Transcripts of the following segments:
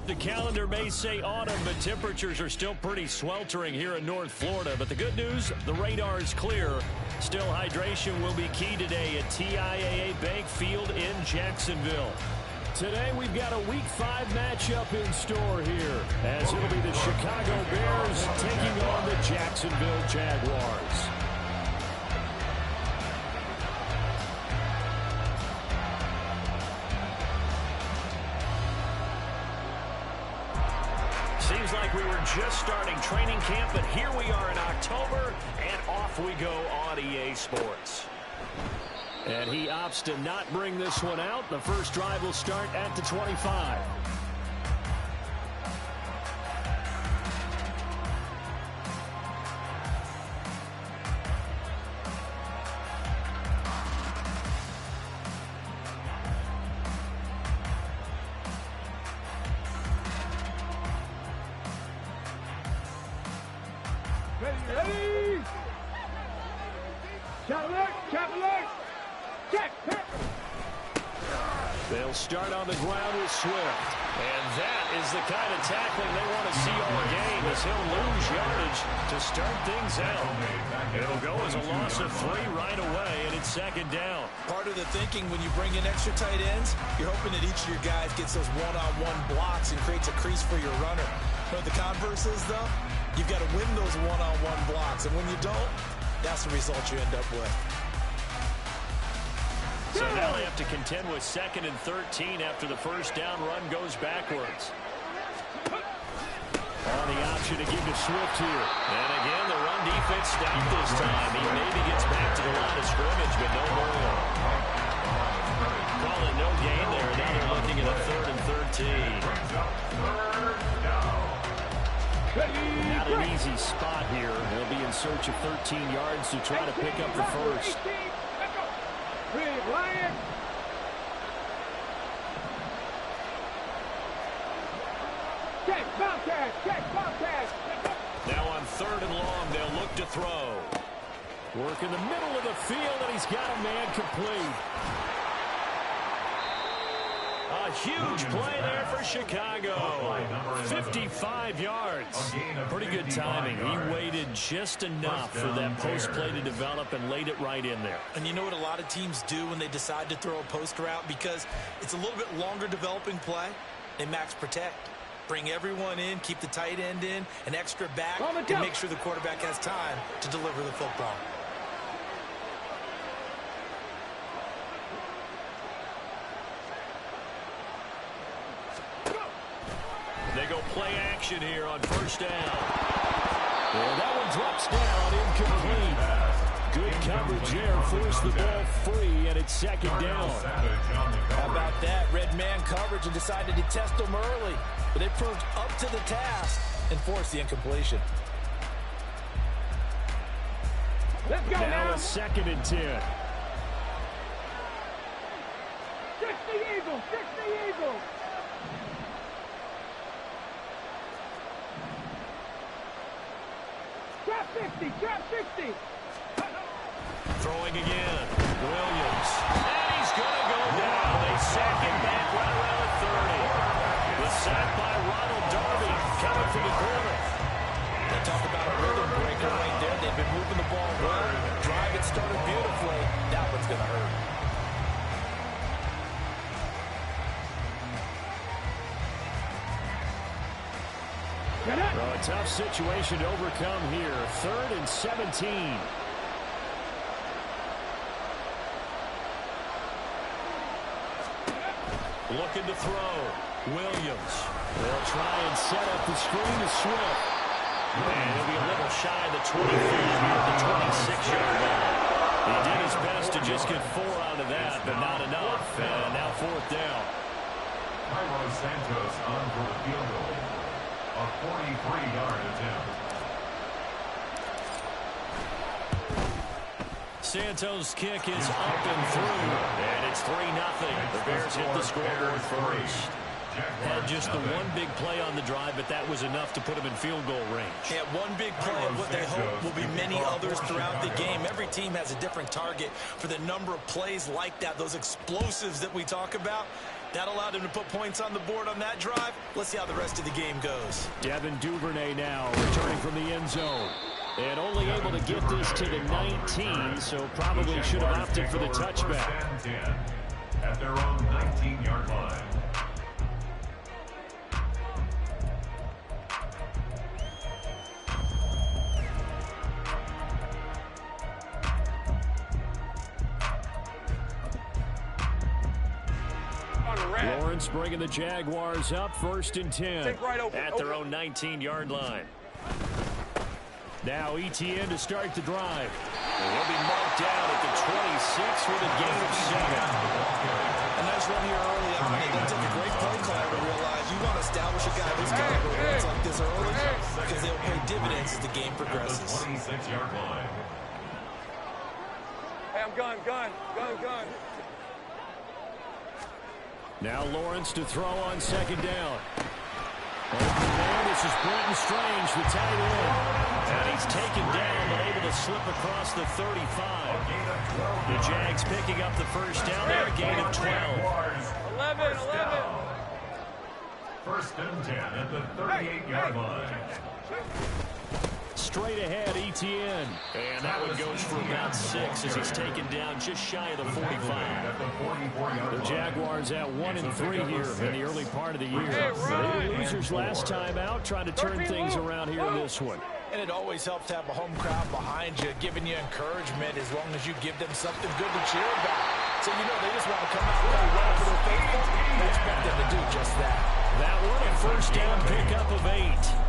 The calendar may say autumn, but temperatures are still pretty sweltering here in North Florida. But the good news, the radar is clear. Still, hydration will be key today at TIAA Bank Field in Jacksonville. Today, we've got a Week 5 matchup in store here, as it'll be the Chicago Bears taking on the Jacksonville Jaguars. Seems like we were just starting training camp, but here we are in October, and off we go on EA Sports. And he opts to not bring this one out. The first drive will start at the 25. Ready? Chop alert! Check! They'll start on the ground with Swift. And that is the kind of tackling they want to see all game, as he'll lose yardage to start things out. It'll go as a loss of 3 right away, and it's second down. Part of the thinking when you bring in extra tight ends, you're hoping that each of your guys gets those one-on-one blocks and creates a crease for your runner. But the converse is, though, you've got to win those one-on-one blocks, and when you don't, that's the result you end up with. So now they have to contend with 2nd and 13 after the first down run goes backwards. On the option to give to Swift here. And again, the run defense stopped this time. He maybe gets back to the line of scrimmage, but no more. Call it no gain there. Now they're looking at a 3rd and 13. Not an easy spot here. They'll be in search of 13 yards to try to pick up the first. Lion! Check, Bobcat! Now on 3rd and long, they'll look to throw. Work in the middle of the field, and he's got a man complete. A huge play there for Chicago. 55 yards. Pretty good timing. He waited just enough for that post play to develop and laid it right in there. And you know what a lot of teams do when they decide to throw a post route? Because it's a little bit longer developing play, they max protect. Bring everyone in, keep the tight end in, an extra back, and make sure the quarterback has time to deliver the football. They go play action here on first down. And that one drops down, incomplete. Good coverage there, forced the ball free, and it's second down. How about that? Red man coverage and decided to test them early. But they proved up to the task and forced the incompletion. Let's go now. A 2nd and 10. Fix the Eagles! Trap 60! Throwing again. Williams. And he's going to go down. They sack him back right around the 30. The sack by Ronald Darby coming from the corner. They talk about a rhythm breaker right there. They've been moving the ball well. Drive it started beautifully. That one's going to hurt. Well, a tough situation to overcome here. 3rd and 17. Looking to throw. Williams. They'll try and set up the screen to Swift. And he'll be a little shy of the 20 feet here at the 26-yard line. He did his best to just get 4 out of that, but not enough. And now 4th down. Carlos Santos on for the field goal. A 43-yard attempt. Santos' kick is up and through, and it's 3-0. The Bears hit the scoreboard first. Had just the one big play on the drive, but that was enough to put them in field goal range. Yeah, one big play and what they hope will be many others throughout the game. Every team has a different target for the number of plays like that, those explosives that we talk about. That allowed him to put points on the board on that drive. Let's see how the rest of the game goes. Devin Duvernay now returning from the end zone. And only able to get this to the 19, so probably should have opted for the touchback. 10 at their own 19-yard line. Lawrence bringing the Jaguars up 1st and 10 at their own 19-yard line. Now ETN to start the drive. And he'll be marked down at the 26 with a gain of 7. A nice run here early on. It does take a great play caller to realize you want to establish a guy this caliber runs like this early because they'll pay dividends as the game progresses. 26-yard line. Hey, I'm gun. Now Lawrence to throw on 2nd down. And this is Brenton Strange, the tight end. And he's taken down but able to slip across the 35. The Jags picking up the 1st down there, a gain of 12. 11. 1st and 10 at the 38-yard line. Straight ahead, ETN. And that one goes for about 6 as he's taken down just shy of the 45. The Jaguars at 1-3 here in the early part of the year. They were losers last time out, trying to turn things around here in this one. And it always helps to have a home crowd behind you, giving you encouragement as long as you give them something good to cheer about. So you know they just want to come out and play well for their faithful. We expect them to do just that. That one a 1st down pickup of 8.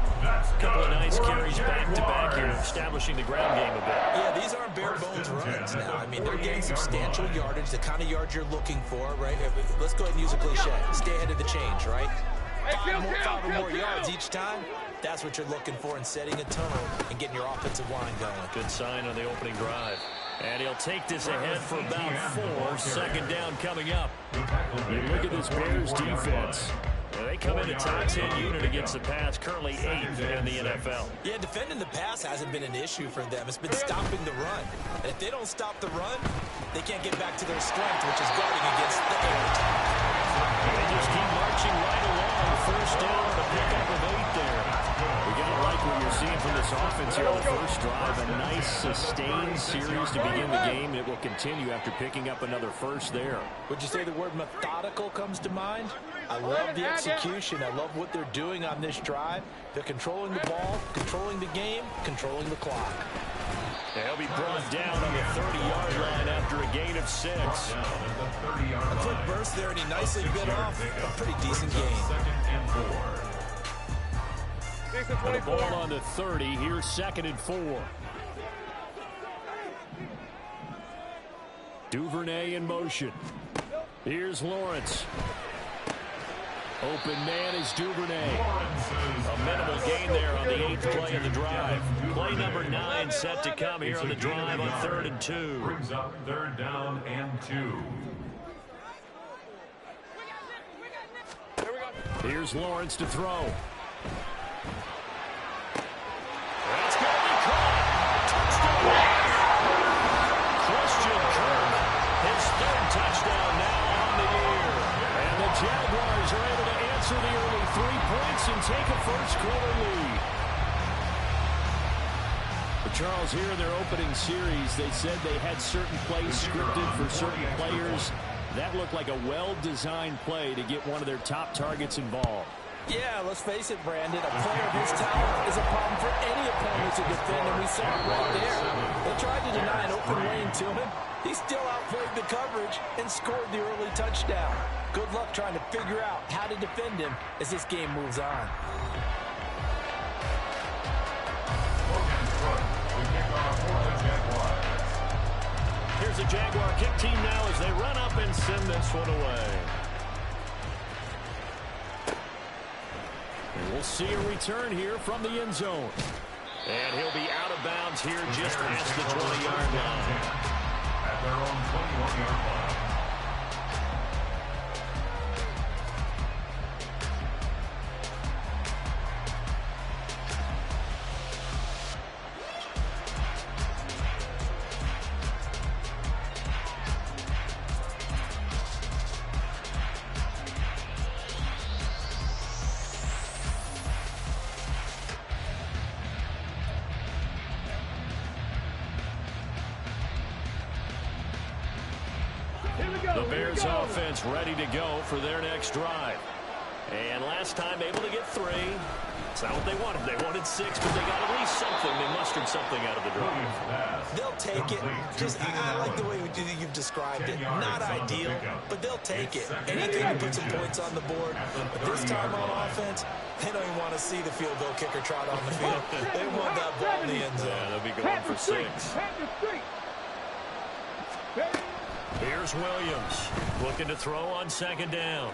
Couple of nice carries back-to-back here, establishing the ground game a bit. Yeah, these aren't bare-bones runs now. I mean, they're getting substantial yardage, the kind of yards you're looking for, right? Let's go ahead and use a cliche. Stay ahead of the change, right? Five or more yards each time. That's what you're looking for in setting a tone and getting your offensive line going. Good sign on the opening drive. And he'll take this ahead for about 4. 2nd down coming up. You look at this Bears defense. They come in the top 10 unit against the pass, currently 8th in the NFL. Yeah, defending the pass hasn't been an issue for them. It's been stopping the run. And if they don't stop the run, they can't get back to their strength, which is guarding against the air attack. They just keep marching right along. 1st down, the pickup of 8 there. We got to like what you're seeing from this offense here on the 1st drive. A nice, sustained series to begin the game, and it will continue after picking up another 1st there. Would you say the word methodical comes to mind? I love the execution. I love what they're doing on this drive. They're controlling the ball, controlling the game, controlling the clock. They'll be brought down on the 30-yard line after a gain of 6. A quick burst there, and he nicely bit off a pretty decent gain. 2nd and 4. And the ball on the 30. Here's 2nd and 4. Duvernay in motion. Here's Lawrence. Open man is Duvernay. A minimal gain there on the 8th play of the drive. Play number 9 set to come here on the drive on 3rd and 2. Brings up 3rd down and 2. Here's Lawrence to throw. That's going to be caught. Touchdown. Christian Kirk, his 3rd touchdown now on the year. And the Jaguars are able to answer the early 3 points and take a 1st quarter lead. But Charles, here in their opening series, they said they had certain plays scripted for certain players. That looked like a well-designed play to get one of their top targets involved. Yeah, let's face it, Brandon. A player of his talent is a problem for any opponent to defend, and we saw it right there. They tried to deny an open lane to him. He still outplayed the coverage and scored the early touchdown. Good luck trying to figure out how to defend him as this game moves on. Here's the Jaguar kick team now as they run up and send this one away. And we'll see a return here from the end zone. And he'll be out of bounds here just past the 20-yard line. At their own 21-yard line. The Bears offense ready to go for their next drive. And last time able to get 3. It's not what they wanted. They wanted 6, but they got at least something. They mustered something out of the drive. They'll take it. I like the way you've described it. Not ideal, but they'll take it. Anything to put some points on the board. But this time on offense, they don't even want to see the field goal kicker trot on the field. They want that ball in the end zone. Yeah, they'll be going for 6. Here's Williams looking to throw on second down.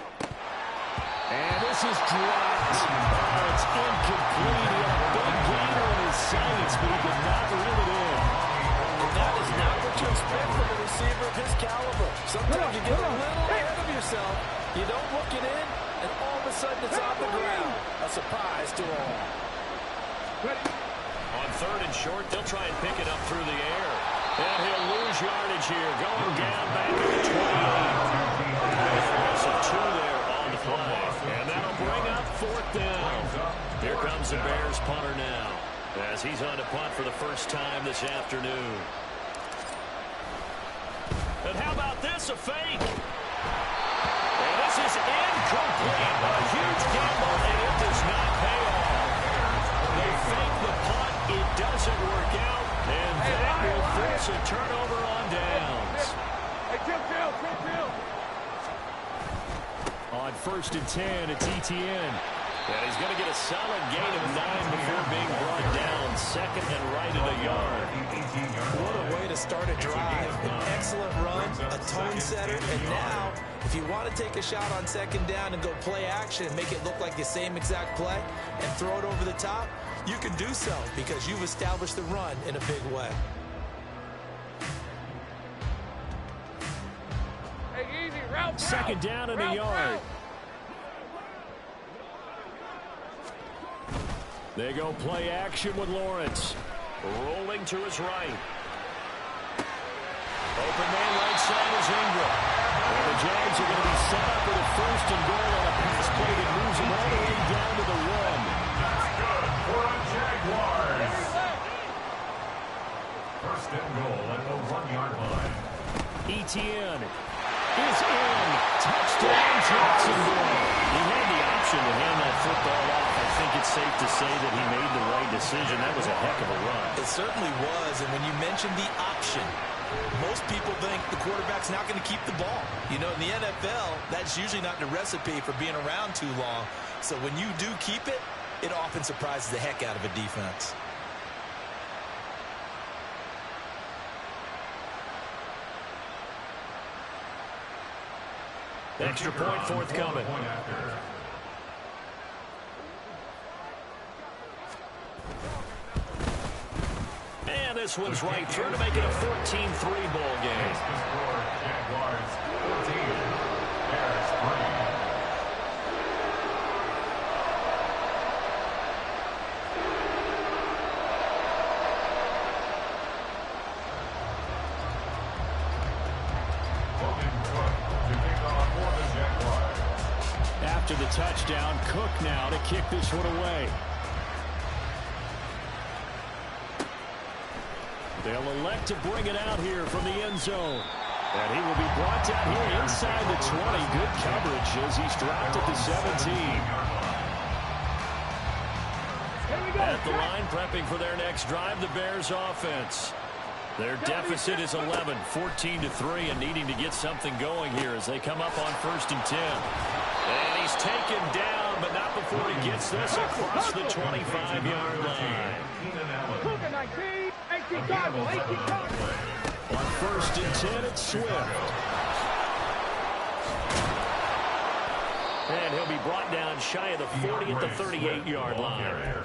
And this is dropped. Oh, it's incomplete. He had a big gainer in his sights, but he did not reel it in. And that is not what you expect from a receiver of his caliber. Sometimes you get a little ahead of yourself. You don't look it in, and all of a sudden it's on the ground. A surprise to all. On 3rd and short, they'll try and pick it up through the air. And he'll lose yardage here, going down back at the 28. Loss of 2 there on the play. And that'll bring up 4th down. Here comes the Bears punter now, as he's on to punt for the first time this afternoon. And how about this, a fake? And this is incomplete. A huge gamble, and it does not pay off. They fake the punt. It doesn't work out. And that will force a turnover on downs. On 1st and 10, it's ETN. And he's going to get a solid gain of 9 before being brought down. 2nd and right at a yard. What a way to start a drive. An excellent run, a tone setter, and now, if you want to take a shot on 2nd down and go play action and make it look like the same exact play and throw it over the top, you can do so because you've established the run in a big way. Hey, easy, route. 2nd down and a yard. They go play action with Lawrence. Rolling to his right. Open man right side is Ingram. And the Jags are going to be set up with a 1st and goal on a pass play that moves them all the way down to the 1. That's good for a Jaguars. 1st and goal at the 1-yard line. ETN is in. Touchdown, Jacksonville. He had the option to hand that football off. I think it's safe to say that he made the right decision. That was a heck of a run. It certainly was, and when you mentioned the option, most people think the quarterback's not going to keep the ball. You know, in the NFL, that's usually not the recipe for being around too long. So when you do keep it, it often surprises the heck out of a defense. Extra point forthcoming. And this one's right through to make it a 14-3 ball game. Jaguars 14, Bears 3. After the touchdown, Cook now to kick this one away. They'll elect to bring it out here from the end zone. And he will be brought down here inside the 20. Good coverage as he's dropped at the 17. At the line, prepping for their next drive, the Bears offense. Their deficit is 11, 14-3, and needing to get something going here as they come up on 1st and 10. And he's taken down, but not before he gets this across the 25-yard line. On 1st and 10, it's Swift. And he'll be brought down shy of the 40 at the 38-yard line.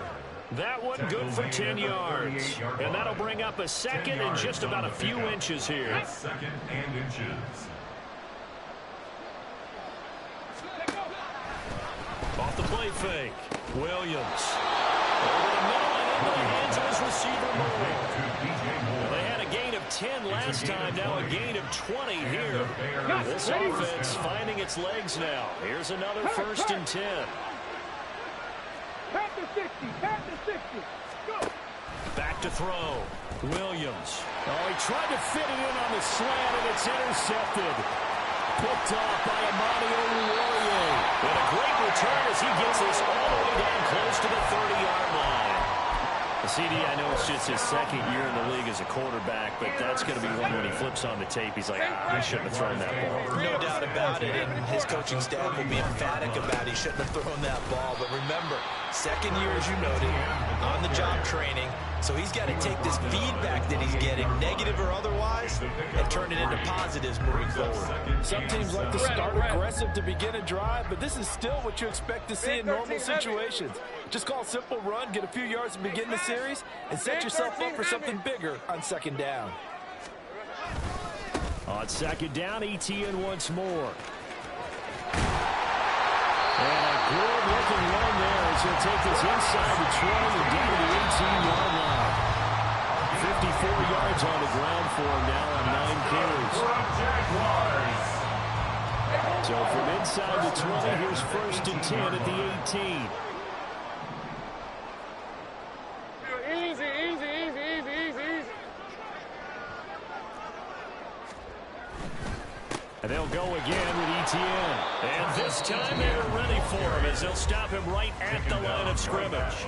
That one good for 10 yards. And that'll bring up a 2nd and just about a few inches here. 2nd and inches. Off the play fake. Williams. Over the middle and into the hands of his receiver, Moore. They had a gain of 10 last time, now a gain of 20 here. This offense finding its legs now. Here's another 1st and 10. Back to 60, back to 60. Go. Back to throw. Williams. Oh, he tried to fit it in on the slant, and it's intercepted. Picked off by Amani Oruwariye. And a great return as he gets this all the way down close to the 30-yard line. CD, I know it's just his second year in the league as a quarterback, but that's going to be one when he flips on the tape. He's like, I shouldn't have thrown that ball. No doubt about it, and his coaching staff will be emphatic about he shouldn't have thrown that ball. But remember, second year, as you noted, on-the-job training, so he's got to take this feedback that he's getting, negative or otherwise, and turn it into positives moving forward. Some teams like to start aggressive to begin a drive, but this is still what you expect to see in normal situations. Just call a simple run, get a few yards to begin the series, and set yourself up for something bigger on second down. On second down, Etienne once more. And a good-looking run there as he'll take this inside the 20 and down to the 18-yard line. 54 yards on the ground for him now on 9 carries. So from inside the 20, here's 1st and 10 at the 18. Easy, easy, easy, easy, easy, easy. And they'll go again with Etienne. And this time they were ready for him as they'll stop him right at the line of scrimmage.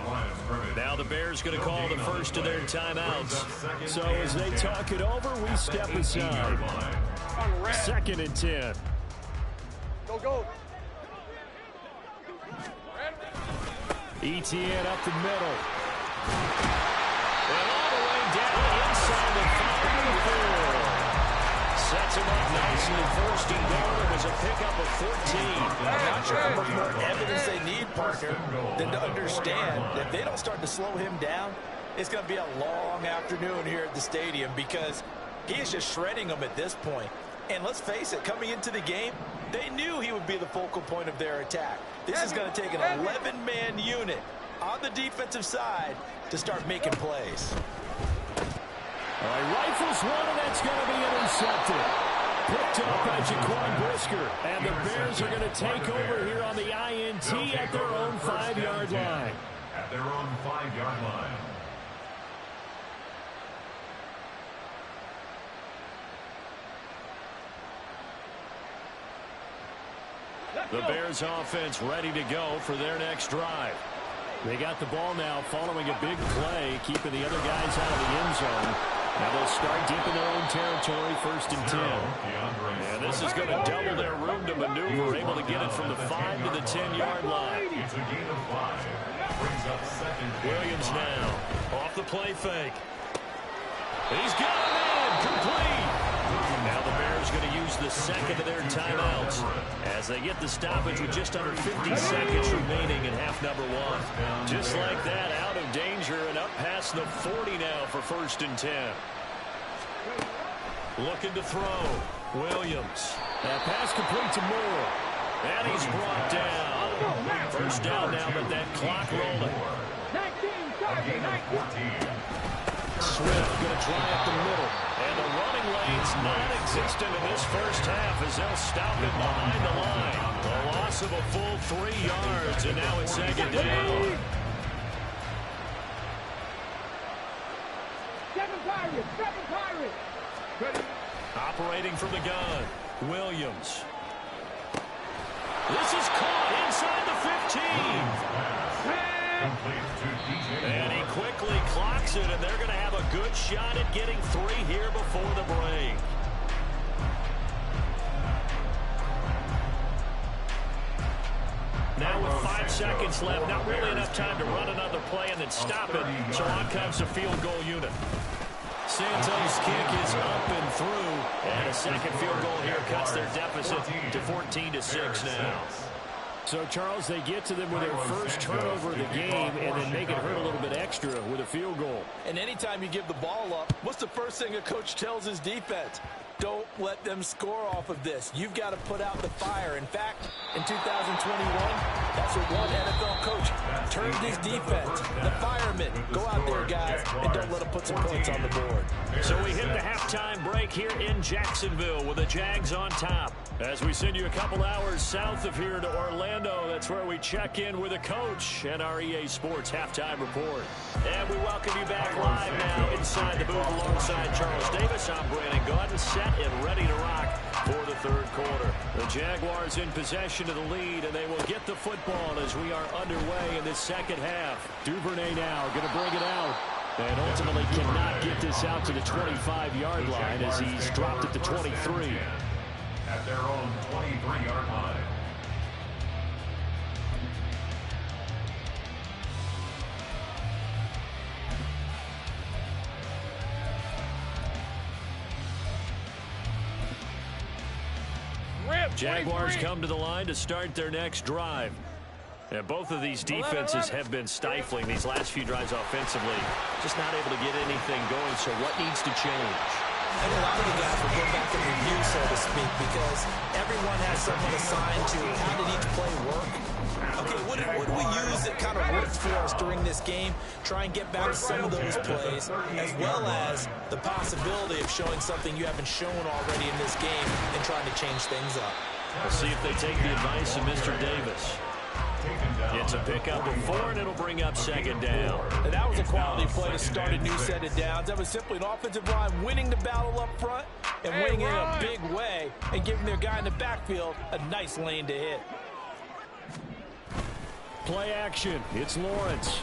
Now the Bears going to call the first of their timeouts. So as they talk it over, we step aside. 2nd and 10. Go, go. Etienne up the middle. And all the way down inside the 5-4. Sets him up nicely. 1st and goal. It was a pickup of 14. I'm not sure how much more evidence they need, Parker, than to understand that if they don't start to slow him down, it's going to be a long afternoon here at the stadium because he is just shredding them at this point. And let's face it, coming into the game, they knew he would be the focal point of their attack. This is going to take an 11-man unit on the defensive side to start making plays. All right, rifles one, and that's going to be intercepted. Picked up by Jaquan Brisker. And the Bears are going to take over here on the INT at their own 5-yard line. At their own 5-yard line. The Bears offense ready to go for their next drive. They got the ball now following a big play, keeping the other guys out of the end zone. Now they'll start deep in their own territory, 1st and 10. And this is going to double their room to maneuver, able to get it from the 5 to the 10-yard line. It's a gain of 5. Brings up 2nd. Williams now off the play fake. He's got him in, complete. Now the Bears going to use the 2nd of their timeouts as they get the stoppage with just under 50 seconds remaining in half number 1. Just like that, out of danger and up past the 40 now for 1st and 10. Looking to throw. Williams. That pass complete to Moore. And he's brought down. 1st down now, but that clock rolling. 19. Swift going to try up the middle. And the running lane's non-existent in this 1st half as they'll stop him behind the line. A loss of a full 3 yards, and now it's 2nd down. 7 Pirates. Operating from the gun, Williams. This is caught inside the 15. And he quickly clocks it, and they're going to have a good shot at getting 3 here before the break. Now with 5 seconds left, not really enough time to run another play and then stop it, so on comes the field goal unit. Santos' kick is up and through, and a 2nd field goal here cuts their deficit to 14-6 now. So, Charles, they get to them with their first turnover of the game and then make it hurt a little bit extra with a field goal. And anytime you give the ball up, what's the first thing a coach tells his defense? Don't let them score off of this. You've got to put out the fire. In fact, in 2021, that's what one NFL coach turned his defense. The firemen. Go out there, guys, and don't let them put some points on the board. So we hit the halftime break here in Jacksonville with the Jags on top. As we send you a couple hours south of here to Orlando, that's where we check in with a coach and our EA Sports halftime report. And we welcome you back live now inside the booth alongside Charles Davis. I'm Brandon Gaudin, set and ready to rock for the third quarter. The Jaguars in possession of the lead, and they will get the football as we are underway in this second half. Duvernay now going to bring it out. And ultimately cannot get this out to the 25-yard line as he's dropped at the 23. At their own 23-yard line. Jaguars come to the line to start their next drive. And both of these defenses have been stifling these last few drives offensively. Just not able to get anything going, so what needs to change? And a lot of the guys will go back and review, so to speak, because everyone has someone assigned to how did each play work. Okay, what do we use that kind of worked for us during this game? Try and get back to some of those plays, as well as the possibility of showing something you haven't shown already in this game and trying to change things up. We'll see if they take the advice of Mr. Davis. It's a pickup of 4, and it'll bring up second down. And that was a quality play to start a new set of downs. That was simply an offensive line winning the battle up front and winning in a big way and giving their guy in the backfield a nice lane to hit. Play action. It's Lawrence.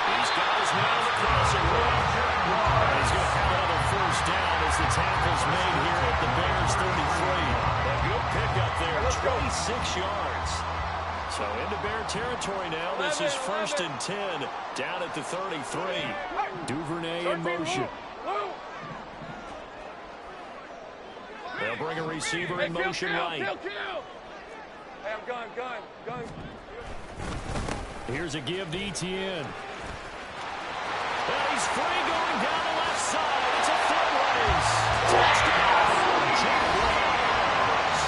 He's got his man on the crossing route. And he's going to have another first down as the tackle's made here at the Bears 33. A good pickup there, 26 yards. So into Bear territory now. This is 1st and 10 down at the 33. Duvernay in motion. They'll bring a receiver in motion right. Hey, I'm gun. Here's a give to Etienne. And he's free going down the left side. It's a foot race. Touchdown, Jaguars.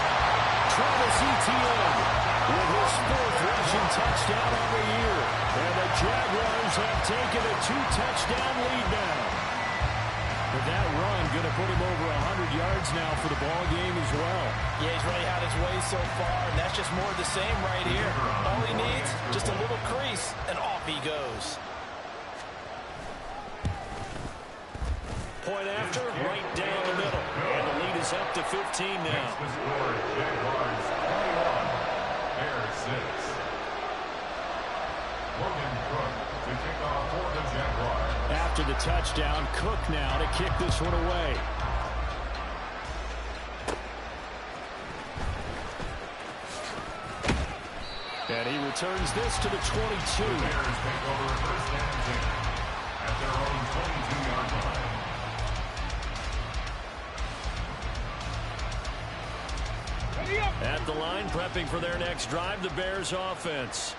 Travis Etienne with his 4th rushing touchdown of the year. And the Jaguars have taken a 2-touchdown lead now. But that run going to put him over 100 yards now for the ball game as well. Yeah, he's really had his way so far, and that's just more of the same right here. All he needs, just a little crease, and off he goes. Point after, right down the middle. And the lead is up to 15 now. The score, Jaguars 21, Bears 6. Logan Cook to kick off for the Jaguars. After the touchdown, Cook now to kick this one away. And he returns this to the 22. The Bears take over 1st and 10 at their own 22-yard line. At the line, prepping for their next drive, the Bears offense.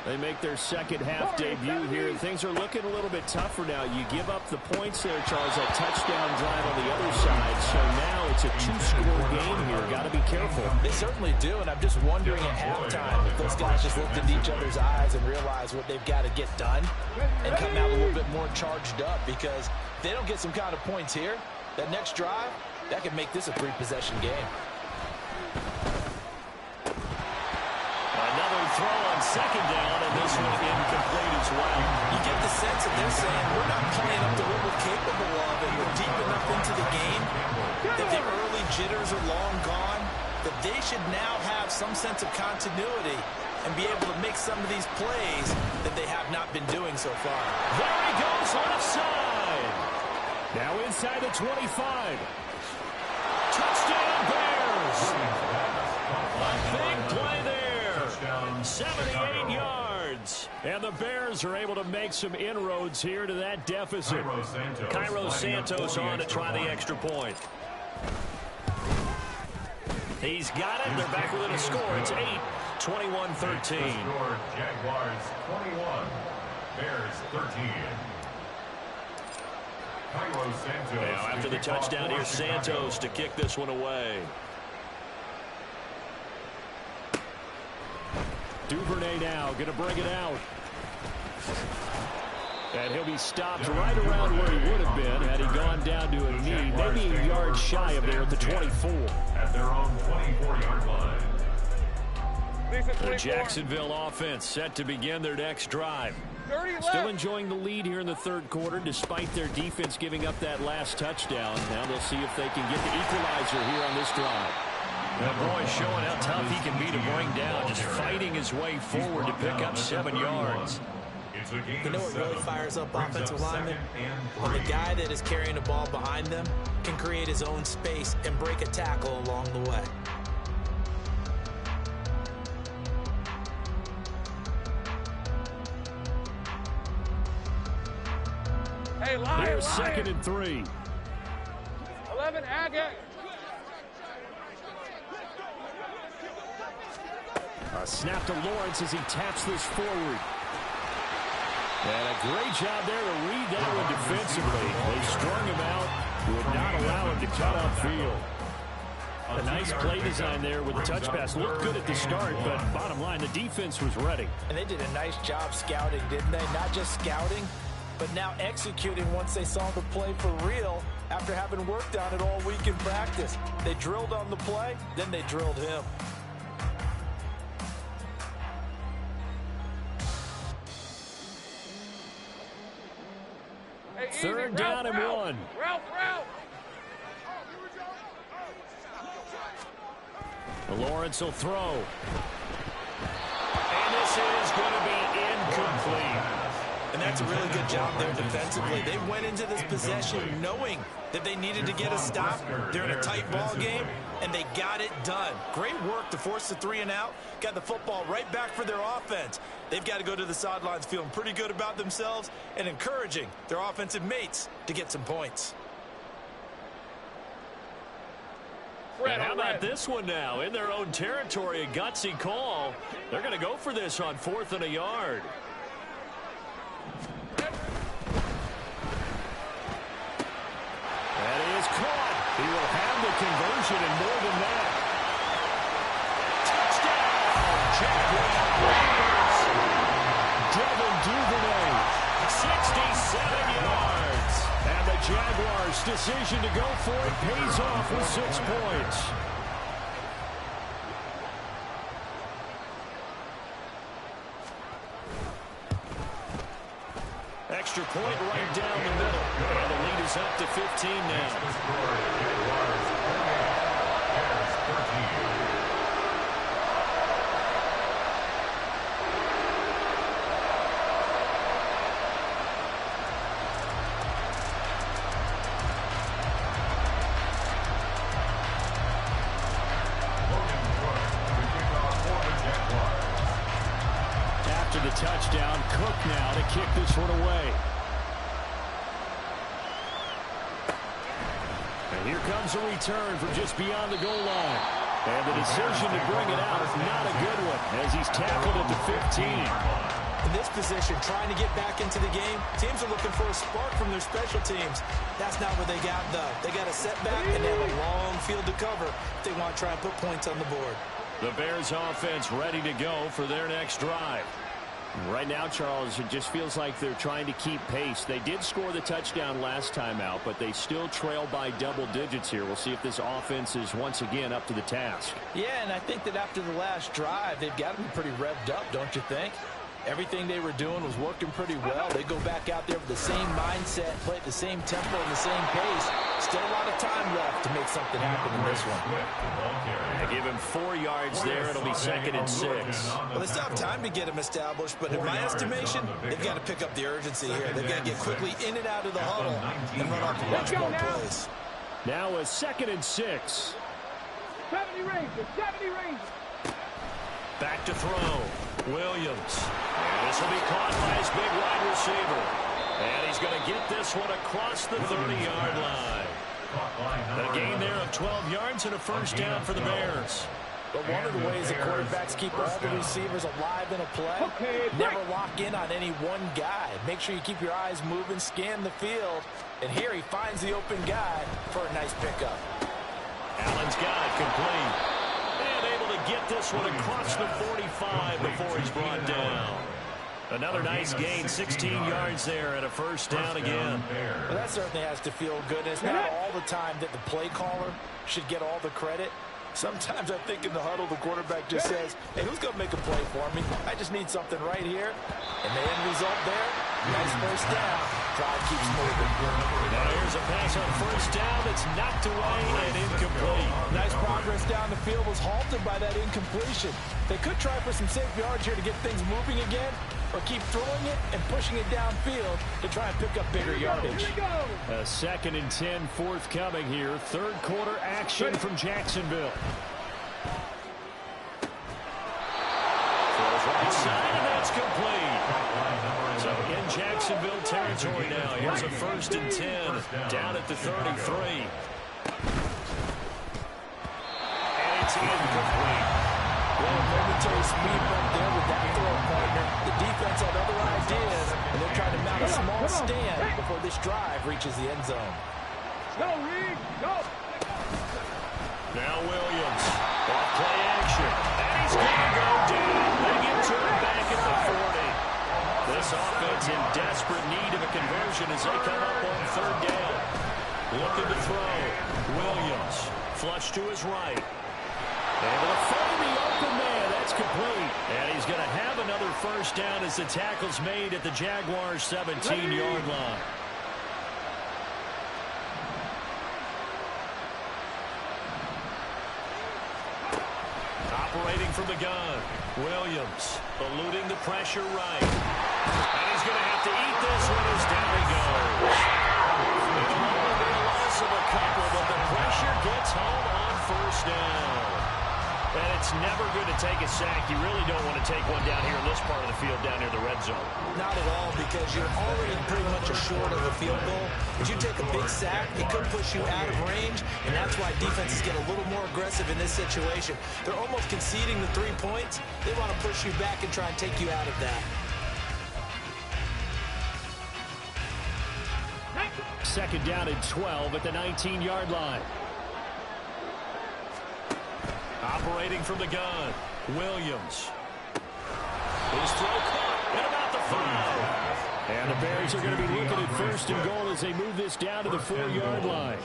They make their second half debut here, and things are looking a little bit tougher now. You give up the points there, Charles, that touchdown drive on the other side. So now it's a 2-score game here. Got to be careful. They certainly do, and I'm just wondering at halftime if those guys just looked into each other's eyes and realized what they've got to get done and come out a little bit more charged up, because if they don't get some kind of points here, that next drive, that could make this a 3-possession game. Another throw on second down, and this one incomplete as well. You get the sense that they're saying we're not playing up to what we're capable of, and we're deep enough into the game that the early jitters are long gone, that they should now have some sense of continuity and be able to make some of these plays that they have not been doing so far. There he goes, left side. Now inside the 25. Touchdown, Bears. A big play there. 78 yards. And the Bears are able to make some inroads here to that deficit. Cairo Santos on to try the extra point. He's got it. They're back within a score. It's 8, 21-13. Score, Jaguars 21, Bears 13. Cairo Santos. Now after the touchdown, here's Santos to kick this one away. Duvernay now going to bring it out. And he'll be stopped right around where he would have been had he gone down to a knee, maybe a yard shy of there at the 24. At their own 24-yard line. The Jacksonville offense set to begin their next drive. 30 left. Still enjoying the lead here in the third quarter, despite their defense giving up that last touchdown. Now they'll see if they can get the equalizer here on this drive. Well, Roy showing how tough he can be to bring down, just fighting his way forward to pick up 7 yards. You know what really fires up offensive linemen? When the guy that is carrying the ball behind them can create his own space and break a tackle along the way. Hey, Lion, Here's Lion. 2nd and 3. 11, Agate. A snap to Lawrence as he taps this forward. And a great job there to read that one defensively. They strung him out, would not allow him to cut upfield. A nice play design there with the touch pass. Looked good at the start, but bottom line, the defense was ready. And they did a nice job scouting, didn't they? Not just scouting, but now executing once they saw the play for real after having worked on it all week in practice. They drilled on the play, then they drilled him. Hey, easy. Third down and Ralph. 1. Ralph. Lawrence will throw. And this is going to be incomplete. And that's a really good job there defensively. They went into this possession knowing that they needed to get a stop. They're in a tight ball game, and they got it done. Great work to force the 3 and out. Got the football right back for their offense. They've got to go to the sidelines feeling pretty good about themselves and encouraging their offensive mates to get some points. And how about this one now? In their own territory, a gutsy call. They're going to go for this on 4th and a yard. That is caught. He will have the conversion and more than that. Touchdown, Jaguars. Devin Duvernay, 67 yards. And the Jaguars' decision to go for it pays off with 6 points. Extra point right down the middle. And the lead is up to 15 now. After the touchdown, Cook now to kick this one away. And here comes a return from just beyond the goal line. And the decision to bring it out is not a good one as he's tackled at the 15. In this position, trying to get back into the game, teams are looking for a spark from their special teams. That's not what they got, though. They got a setback, and they have a long field to cover if they want to try and put points on the board. The Bears offense ready to go for their next drive. Right now, Charles, it just feels like they're trying to keep pace. They did score the touchdown last time out, but they still trail by double digits here. We'll see if this offense is once again up to the task. Yeah, and I think that after the last drive, they've got to be pretty revved up, don't you think? Everything they were doing was working pretty well. They go back out there with the same mindset, play at the same tempo and the same pace. Still a lot of time left to make something happen in this one. They give him 4 yards there. It'll be 2nd and 6. Well, they still have time to get him established, but in my estimation, they've got to pick up the urgency here. They've got to get quickly in and out of the huddle and run off a bunch more plays. Now a 2nd and 6. 70 range. 70 range. Back to throw. Williams. And this will be caught by his big wide receiver. And he's going to get this one across the 30-yard line. A gain there of 12 yards and a first down for the Bears. But one of the ways that quarterbacks keep all the receivers alive in a play, never lock in on any one guy. Make sure you keep your eyes moving, scan the field. And here he finds the open guy for a nice pickup. Allen's got it complete. And able to get this one across the 45 before he's brought down. Another nice gain, 16 yards there and a first down again. Well, that certainly has to feel good. It's not all the time that the play caller should get all the credit. Sometimes I think in the huddle, the quarterback just says, hey, who's going to make a play for me? I just need something right here. And the end result there, nice first down. Drive keeps moving. Now here's a pass on first down that's knocked away and incomplete. Nice progress down the field was halted by that incompletion. They could try for some safe yards here to get things moving again, or keep throwing it and pushing it downfield to try and pick up bigger yardage. A 2nd and 10 forthcoming here. Third quarter action from Jacksonville. Throws right side, and that's complete. So in Jacksonville territory now. Here's a 1st and 10 down at the 33. And it's incomplete. Well, momentary speed right there with that throw, partner. The defense had other ideas, and they're trying to mount a small stand before this drive reaches the end zone. Go, Reed, go. Now Williams, off play action, and he's going to go down. They get to him back at the 40. This offense in desperate need of a conversion as they come up on 3rd down. Looking to throw. Williams, flush to his right. Able to find the open man. That's complete. And he's going to have another 1st down as the tackle's made at the Jaguars' 17-yard line. Operating from the gun. Williams eluding the pressure right. And he's going to have to eat this one as down he goes. It'll only be a loss of a couple, but the pressure gets home on 1st down. And it's never good to take a sack. You really don't want to take one down here in this part of the field, down near the red zone. Not at all, because you're already pretty much short of a field goal. If you take a big sack, it could push you out of range, and that's why defenses get a little more aggressive in this situation. They're almost conceding the 3 points. They want to push you back and try and take you out of that. 2nd down and 12 at the 19-yard line. Operating from the gun, Williams. His throw caught at about the 5. And the Bears are going to be looking at 1st and goal as they move this down to the 4-yard line.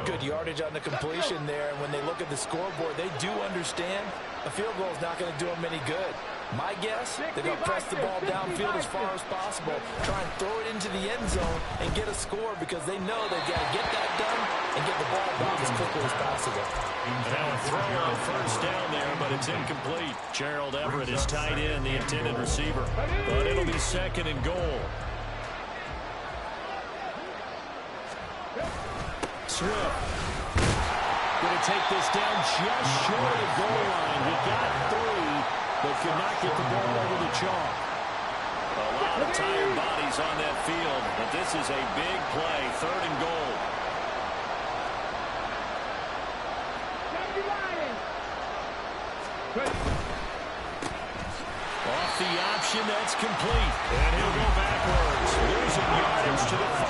Good yardage on the completion there. And when they look at the scoreboard, they do understand a field goal is not going to do them any good. My guess, they're going to press the ball downfield as far as possible, try and throw it into the end zone and get a score because they know they've got to get that done and get the ball back as quickly as possible. Now a throw on 1st down there, but it's incomplete. Gerald Everett is tied in, the intended receiver. But it'll be 2nd and goal. Swift. Going to take this down just short of goal line. He got 3. But could not get the ball over the chalk. A lot of tired bodies on that field, but this is a big play, 3rd and goal. Off the option, that's complete. And he'll go backwards, losing yardage to the 5.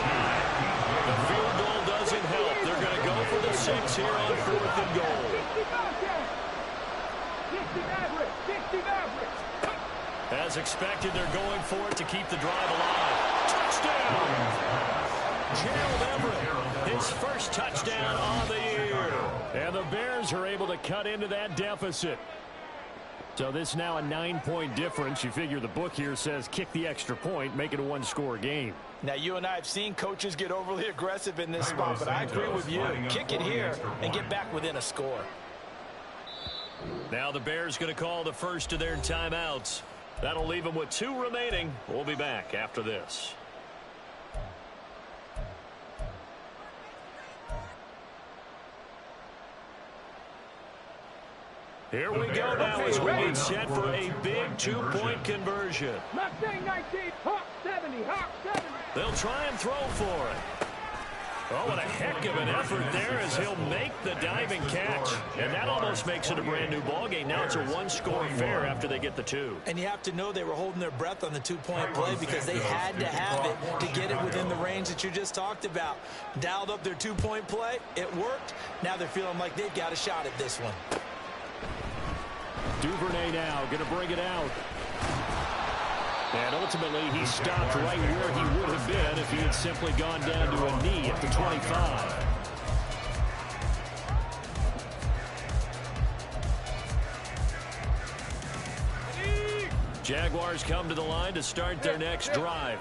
The field goal doesn't help. They're going to go for the 6 here on 4th and goal. As expected, they're going for it to keep the drive alive. Touchdown! Gerald Everett, his 1st touchdown on the year. And the Bears are able to cut into that deficit. So this is now a 9-point difference. You figure the book here says kick the extra point, make it a 1-score game. Now, you and I have seen coaches get overly aggressive in this spot, but I agree with you. Kick it here and get back within a score. Now the Bears going to call the first of their timeouts. That'll leave them with 2 remaining. We'll be back after this. Here we go now as we get set for a big 2-point conversion. Mustang 19, Hawk 70, Hawk 70. They'll try and throw for it. Oh, what a heck of an effort there as he'll make the diving catch. And that almost makes it a brand new ballgame. Now it's a 1-score affair after they get the 2. And you have to know they were holding their breath on the 2-point play because they had to have it to get it within the range that you just talked about. Dialed up their 2-point play. It worked. Now they're feeling like they've got a shot at this one. Duvernay now going to bring it out. And ultimately, he stopped right where he would have been if he had simply gone down to a knee at the 25. Jaguars come to the line to start their next drive.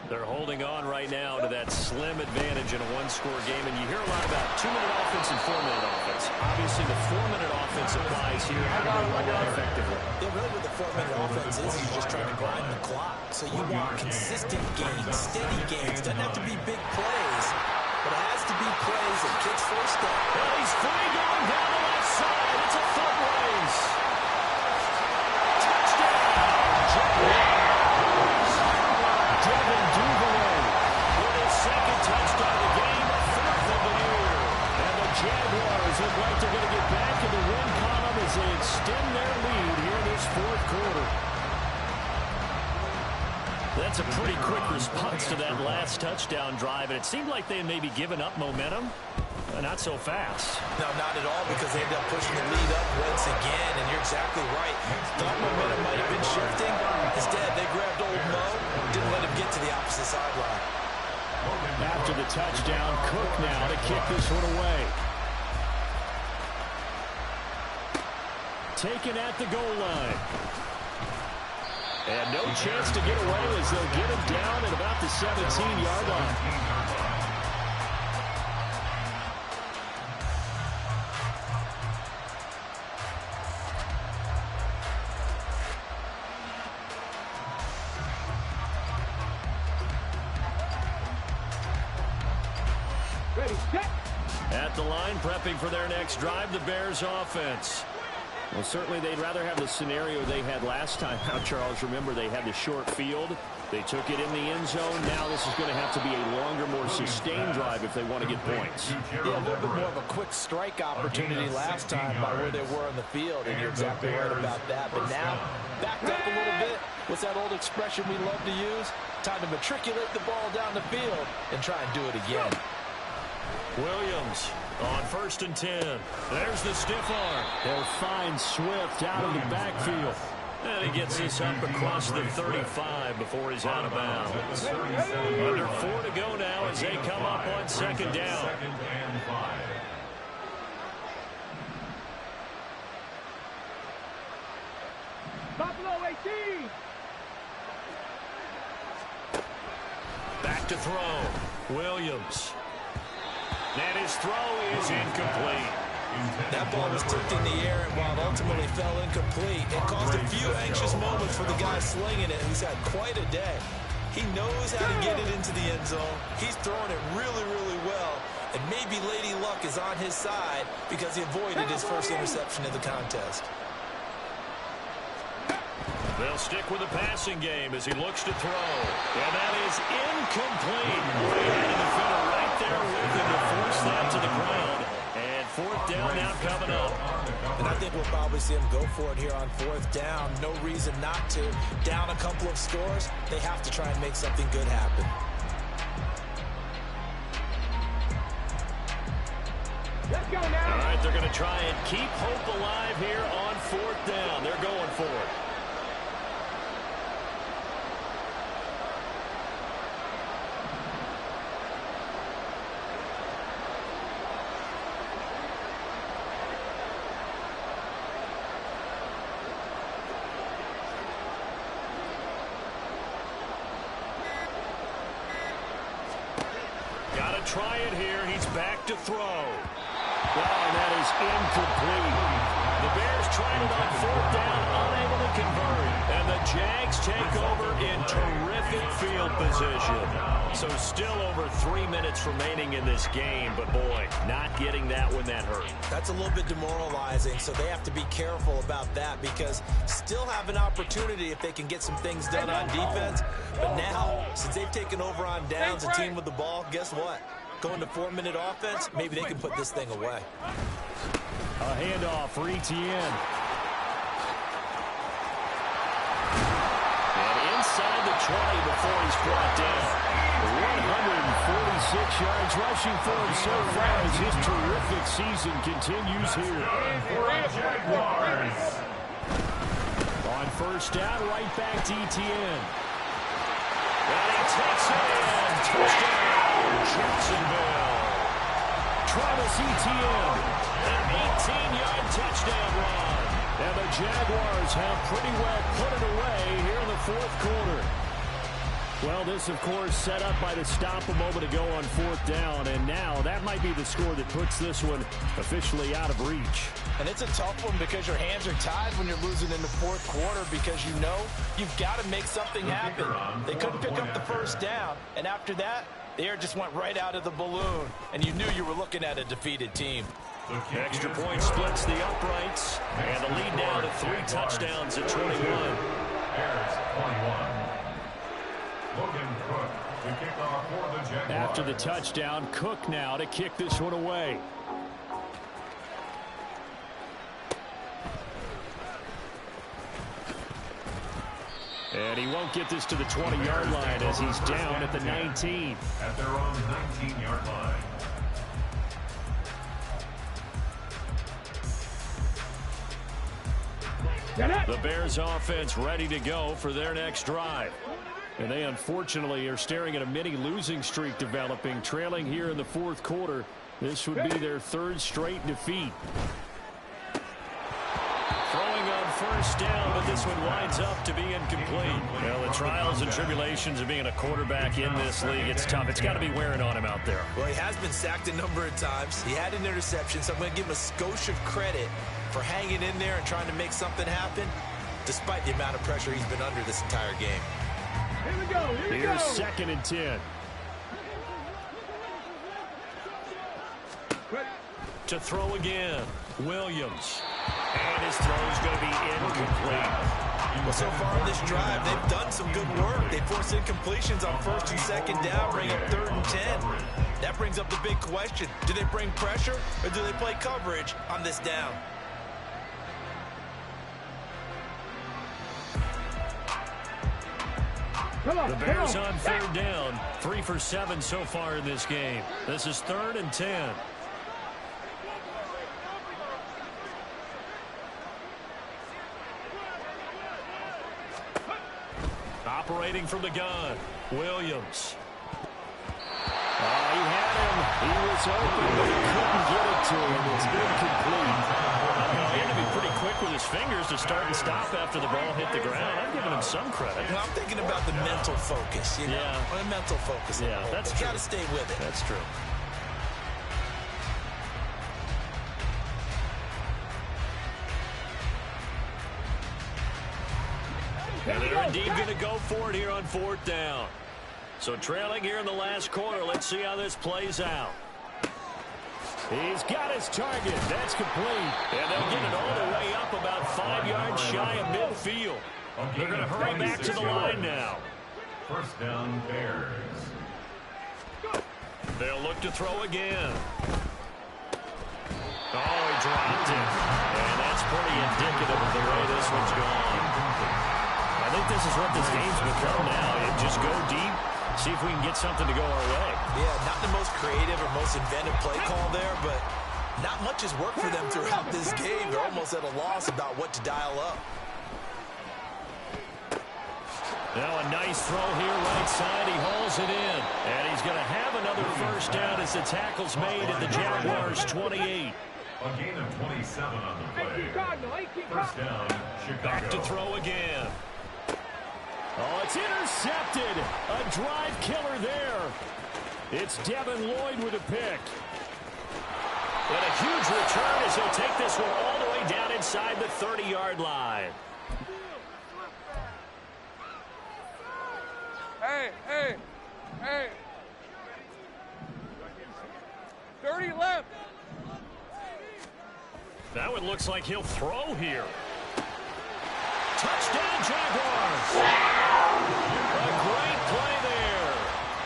They're holding on right now to that slim advantage in a one-score game, and you hear a lot about 2-minute offense and 4-minute offense. Obviously, the 4-minute offense applies here. How do they run it effectively? Yeah, really what the 4-minute offense is you're just trying to grind the clock. So you want consistent gains, steady gains. Doesn't have to be big plays, but it has to be plays that kicks first down. Well, he's free going down the left side. It's a foot race. Touchdown, Jags. Devin Duvernay with his second touchdown of the game, fourth of the year. And the Jaguars look like they're going to get back in the win column as they extend their lead here in this fourth quarter. That's a pretty quick response to that last touchdown drive, and it seemed like they had maybe given up momentum. Not so fast. No, not at all, because they ended up pushing the lead up once again, and you're exactly right. Thought momentum might have been shifting. Instead, they grabbed old Mo, didn't let him get to the opposite sideline. After the touchdown, Cook now to kick this one away. Taken at the goal line. And no chance to get away as they'll get him down at about the 17-yard line. At the line, prepping for their next drive, the Bears offense. Well, certainly they'd rather have the scenario they had last time out, Charles. Remember, they had the short field. They took it in the end zone. Now this is going to have to be a longer, more sustained drive if they want to get points. Yeah, a little bit more of a quick strike opportunity last time by where they were on the field, and you're exactly right about that. But now, backed up a little bit. What's that old expression we love to use? Time to matriculate the ball down the field and try and do it again. Williams on 1st and 10. There's the stiff arm. They'll find Swift out of the backfield. And he gets this up across the 35 before he's out of bounds. Under 4 to go now as they come up on 2nd down. Buffalo 18. Back to throw. Williams. And his throw is incomplete. That ball was tipped in the air, and while it ultimately fell incomplete, it caused a few anxious moments for the guy slinging it, who's had quite a day. He knows how to get it into the end zone. He's throwing it really, really well, and maybe Lady Luck is on his side because he avoided his first interception of the contest. They'll stick with the passing game as he looks to throw. And that is incomplete. They had a defender right there with him to force that to the ground. And 4th down now coming up. And I think we'll probably see him go for it here on 4th down. No reason not to. Down a couple of scores, they have to try and make something good happen. Let's go now. All right, they're going to try and keep hope alive here on 4th down. They're going for it. Try it here. He's back to throw. Wow, and that is incomplete. The Bears tried it on 4th down, unable to convert. And the Jags take over in terrific field position. So still over 3 minutes remaining in this game. But, boy, not getting that when that hurt. That's a little bit demoralizing, so they have to be careful about that because still have an opportunity if they can get some things done on defense. But now, since they've taken over on downs, a team with the ball, guess what? Going to 4-minute offense, maybe they can put this thing away. A handoff for Etienne. And inside the 20 before he's brought down. 146 yards rushing for him so far as his terrific season continues here. On 1st down, right back to Etienne. And he takes it in. Touchdown, Jacksonville. Travis Etienne, an 18-yard touchdown run. And the Jaguars have pretty well put it away here in the fourth quarter. Well, this, of course, set up by the stop a moment ago on fourth down, and now that might be the score that puts this one officially out of reach. And it's a tough one because your hands are tied when you're losing in the fourth quarter because you know you've got to make something happen. They couldn't pick up the first down, and after that, the air just went right out of the balloon, and you knew you were looking at a defeated team. Extra point splits the uprights, and the lead now to 3 touchdowns at 21. Bears 21. Logan Cook to kick off for the Jaguars. After the touchdown, Cook now to kick this one away. And he won't get this to the 20-yard line as he's down at the 19. At their own 19-yard line. The Bears offense ready to go for their next drive. And they unfortunately are staring at a mini losing streak developing, trailing here in the fourth quarter. This would be their 3rd straight defeat. Throwing on first down, but this one winds up to be incomplete. Well, the trials and tribulations of being a quarterback in this league, it's tough. It's got to be wearing on him out there. Well, he has been sacked a number of times. He had an interception, so I'm going to give him a skosh of credit for hanging in there and trying to make something happen, despite the amount of pressure he's been under this entire game. Here we go. Here we go. Here's 2nd and 10. To throw again, Williams. And his throw's going to be incomplete. Well, so far in this drive, they've done some good work. They forced incompletions on 1st and 2nd down, bring up 3rd and 10. That brings up the big question. Do they bring pressure or do they play coverage on this down? The Bears on 3rd down. 3 for 7 so far in this game. This is 3rd and 10. Operating from the gun, Williams. He had him. He was open, but he couldn't get it to him. It's incomplete. He had to be pretty quick with his fingers to start and stop after the ball hit the ground. I'm giving him some credit. Well, I'm thinking about the mental focus. You know? Yeah. The mental focus. Yeah, that's true. You got to stay with it. That's true. And they're indeed going to go for it here on 4th down. So trailing here in the last quarter. Let's see how this plays out. He's got his target. That's complete. And they'll get it all the way up about 5 yards shy of midfield. They're going to hurry back to the line now. First down, Bears. They'll look to throw again. Oh, he dropped it. And that's pretty indicative of the way this one's gone. I think this is what this game's become now. Just go deep, see if we can get something to go our way. Yeah, not the most creative or most inventive play call there, but not much has worked for them throughout this game. They're almost at a loss about what to dial up. Now a nice throw here right side. He hauls it in. And he's going to have another first down as the tackle's made at the Jaguars' 28. A gain of 27 on the play. First down, Chicago. Back to throw again. Oh, it's intercepted. A drive killer there. It's Devin Lloyd with a pick. And a huge return as he'll take this one all the way down inside the 30-yard line. Hey. 30 left. Now it looks like he'll throw here. Touchdown, Jaguars. A great play there.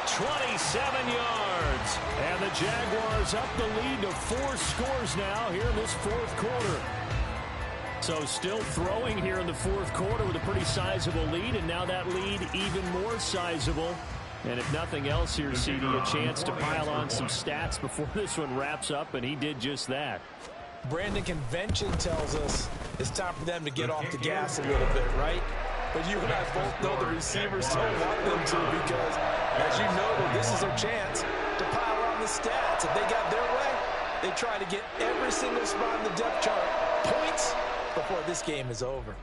27 yards. And the Jaguars up the lead to 4 scores now here in this fourth quarter. So still throwing here in the fourth quarter with a pretty sizable lead, and now that lead even more sizable. And if nothing else here, CD, a chance to pile on some stats before this one wraps up, and he did just that. Brandon, convention tells us it's time for them to get off the gas a little bit, right? But you and I both know the receivers don't want them to because, as you know, this is their chance to pile on the stats. If they got their way, they try to get every single spot in the depth chart points before this game is over.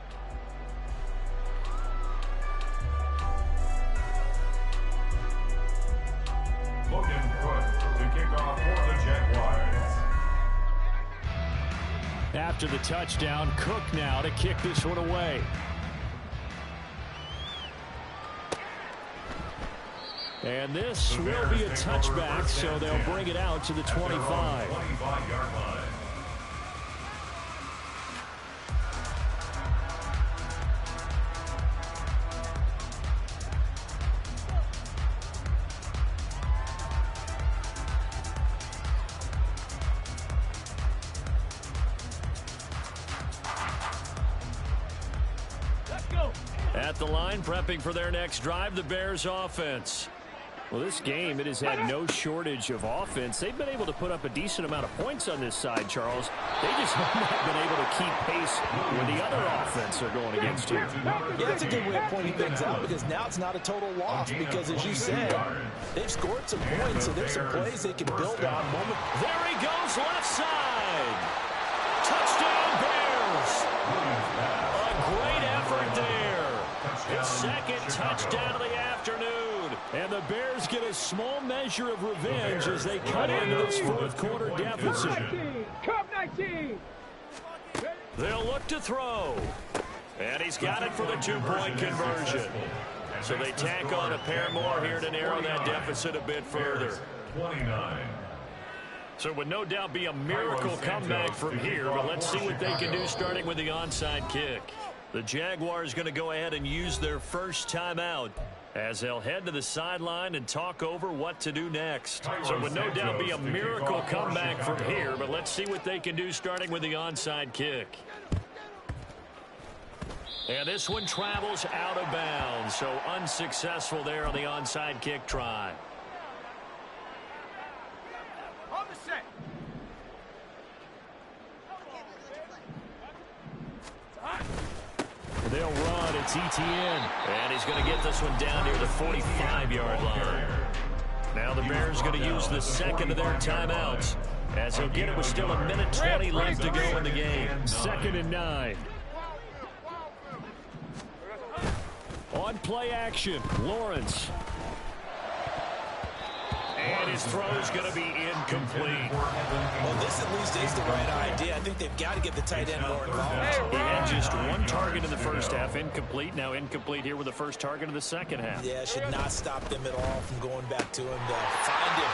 Looking good to kick off for the Jaguars. After the touchdown, Cook now to kick this one away. And this will be a touchback, so they'll bring it out to the 25. 25-yard line. At the line, prepping for their next drive, the Bears offense. Well, this game, it has had no shortage of offense. They've been able to put up a decent amount of points on this side, Charles. They just have not been able to keep pace with the other offense they're going against here. Yeah, that's a good way of pointing things out because now it's not a total loss because, as you said, they've scored some points, so there's some plays they can build on. There he goes, left side. Touchdown, Bears. A great effort there. His second touchdown of the afternoon. And the Bears get a small measure of revenge as they cut into this fourth quarter deficit. 19, Cup 19. They'll look to throw. And he's got it for the two-point conversion. So they tack on a pair more here to narrow that deficit a bit further. 29. So it would no doubt be a miracle comeback from here, but let's see what they can do starting with the onside kick. The Jaguars going to go ahead and use their first timeout as they'll head to the sideline and talk over what to do next. So it would no doubt be a miracle comeback from here, but let's see what they can do starting with the onside kick. And this one travels out of bounds, so unsuccessful there on the onside kick try. On the set. They'll run. It's ETN. And he's going to get this one down near the 45-yard line. Now the Bears going to use the second of their timeouts as he'll get it with still 1:20 left to go in the game. 2nd and 9. On play action, Lawrence. And his throw's going to be incomplete. Well, this at least is the right idea. I think they've got to get the tight end more involved. He had just one target in the first half, incomplete. Now incomplete here with the first target of the second half. Yeah, should not stop them at all from going back to him. Find him.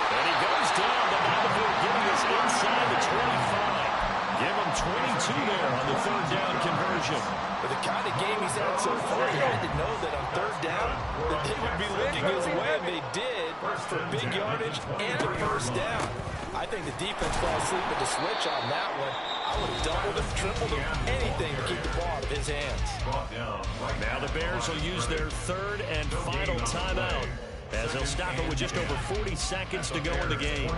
And he goes down. The Navajo getting us inside the 25. Give him 22 there on the third down conversion. For the kind of game he's had so far, he had to know that on third down that they would be looking his way, and they did for big yardage and a first down. I think the defense fell asleep at the switch on that one. I would have doubled him, tripled him, anything to keep the ball out of his hands. Now the Bears will use their third and final timeout as they'll stop it with just over 40 seconds to go in the game.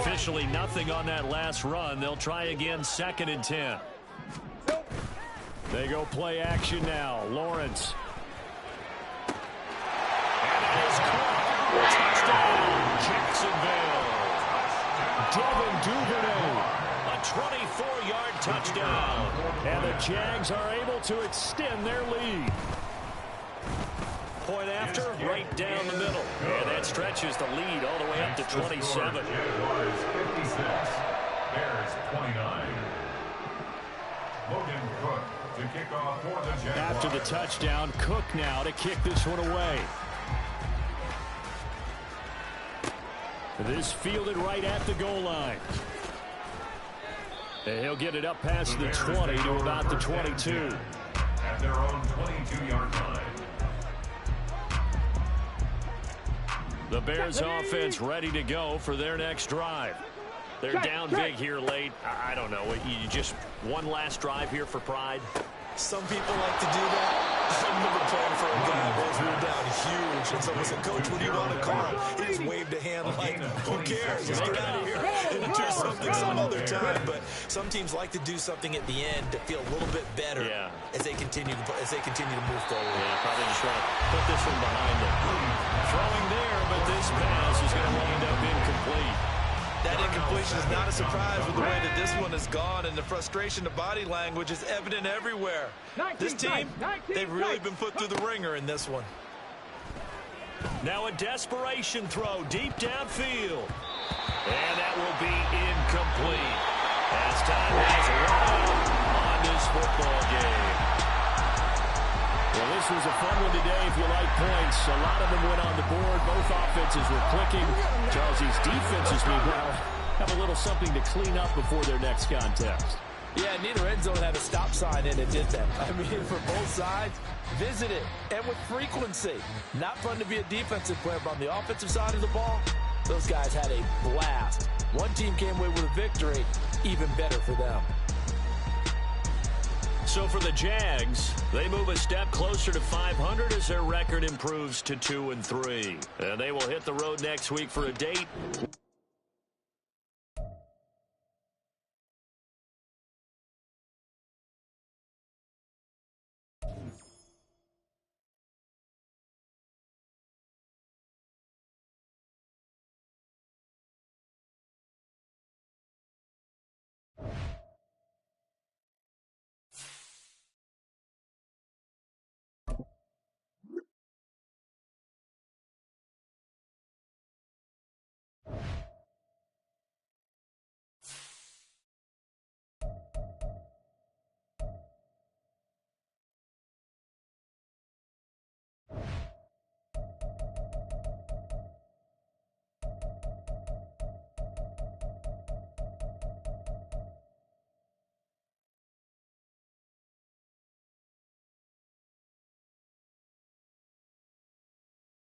Officially nothing on that last run. They'll try again, 2nd and 10. They go play action now. Lawrence. And it is caught. Touchdown, Jacksonville. Devin Duvernay. A 24-yard touchdown. And the Jags are able to extend their lead. Point after, right down the middle. And that stretches the lead all the way up to 27. Jaguars 56, Bears 29. Logan Cook to kick off for the Jaguars. After the touchdown, Cook now to kick this one away. This fielded right at the goal line. And he'll get it up past the 20 to about the 22. At their own 22-yard line. The Bears offense ready to go for their next drive. They're down big here late. I don't know. You just one last drive here for pride. Some people like to do that. I remember playing for a guy where we were down huge, and someone said, "Coach, what do you want to call?" He just waved a hand like, "Who cares? Just get out of here and do something some other time." But some teams like to do something at the end to feel a little bit better as they continue to move forward. Yeah, probably just trying to put this one behind them. Throwing there, but this pass is going to wind up incomplete. That incompletion is not a surprise with the way that this one has gone, and the frustration, the body language is evident everywhere. This team, they've really been put through the ringer in this one. Now a desperation throw deep downfield. And that will be incomplete. As time has run on this football game. Well, this was a fun one today if you like points. A lot of them went on the board. Both offenses were clicking. Charles, these defenses, meanwhile, have a little something to clean up before their next contest. Yeah, neither end zone had a stop sign in it, did they? I mean, for both sides, visit it, and with frequency. Not fun to be a defensive player, but on the offensive side of the ball, those guys had a blast. One team came away with a victory, even better for them. So for the Jags, they move a step closer to 500 as their record improves to 2-3. And they will hit the road next week for a date